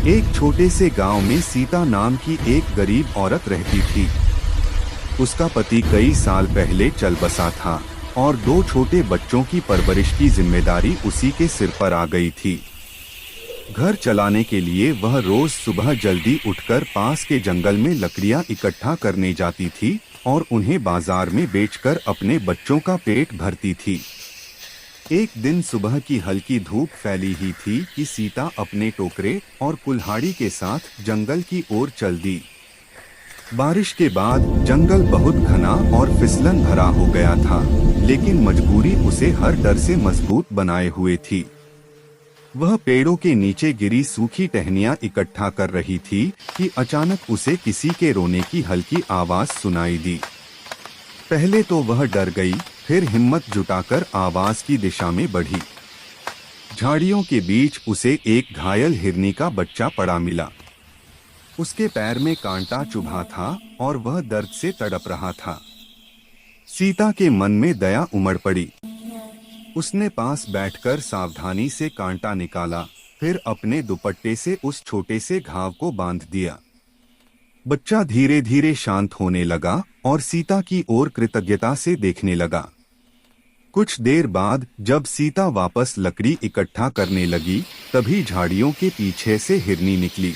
एक छोटे से गांव में सीता नाम की एक गरीब औरत रहती थी। उसका पति कई साल पहले चल बसा था और 2 छोटे बच्चों की परवरिश की जिम्मेदारी उसी के सिर पर आ गई थी। घर चलाने के लिए वह रोज सुबह जल्दी उठकर पास के जंगल में लकड़ियां इकट्ठा करने जाती थी और उन्हें बाजार में बेचकर अपने बच्चों का पेट भरती थी। एक दिन सुबह की हल्की धूप फैली ही थी कि सीता अपने टोकरे और कुल्हाड़ी के साथ जंगल की ओर चल दी। बारिश के बाद जंगल बहुत घना और फिसलन भरा हो गया था, लेकिन मजबूरी उसे हर डर से मजबूत बनाए हुए थी। वह पेड़ों के नीचे गिरी सूखी टहनियां इकट्ठा कर रही थी कि अचानक उसे किसी के रोने की हल्की आवाज सुनाई दी। पहले तो वह डर गई, फिर हिम्मत जुटाकर आवाज की दिशा में बढ़ी। झाड़ियों के बीच उसे एक घायल हिरनी का बच्चा पड़ा मिला। उसके पैर में कांटा चुभा था और वह दर्द से तड़प रहा था। सीता के मन में दया उमड़ पड़ी। उसने पास बैठकर सावधानी से कांटा निकाला, फिर अपने दुपट्टे से उस छोटे से घाव को बांध दिया। बच्चा धीरे धीरे शांत होने लगा और सीता की ओर कृतज्ञता से देखने लगा। कुछ देर बाद जब सीता वापस लकड़ी इकट्ठा करने लगी, तभी झाड़ियों के पीछे से हिरनी निकली।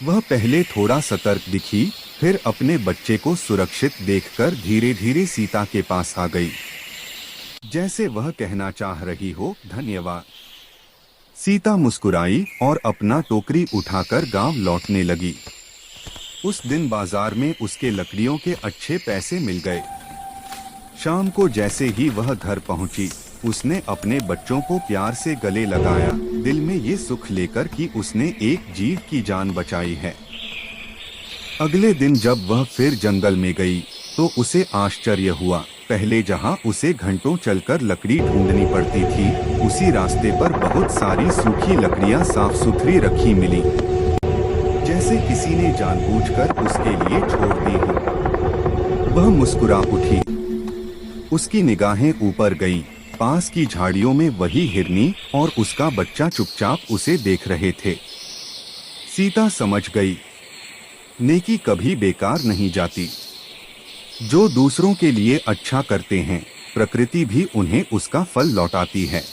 वह पहले थोड़ा सतर्क दिखी, फिर अपने बच्चे को सुरक्षित देखकर धीरे धीरे सीता के पास आ गई, जैसे वह कहना चाह रही हो, धन्यवाद। सीता मुस्कुराई और अपना टोकरी उठाकर गांव लौटने लगी। उस दिन बाजार में उसके लकड़ियों के अच्छे पैसे मिल गए। शाम को जैसे ही वह घर पहुंची, उसने अपने बच्चों को प्यार से गले लगाया, दिल में ये सुख लेकर कि उसने एक जीव की जान बचाई है। अगले दिन जब वह फिर जंगल में गई तो उसे आश्चर्य हुआ। पहले जहां उसे घंटों चलकर लकड़ी ढूंढनी पड़ती थी, उसी रास्ते पर बहुत सारी सूखी लकड़ियां साफ सुथरी रखी मिली, जैसे किसी ने जानबूझकर उसके लिए छोड़ दी हो। वह मुस्कुरा उठी। उसकी निगाहें ऊपर गईं। पास की झाड़ियों में वही हिरनी और उसका बच्चा चुपचाप उसे देख रहे थे। सीता समझ गई, नेकी कभी बेकार नहीं जाती। जो दूसरों के लिए अच्छा करते हैं, प्रकृति भी उन्हें उसका फल लौटाती है।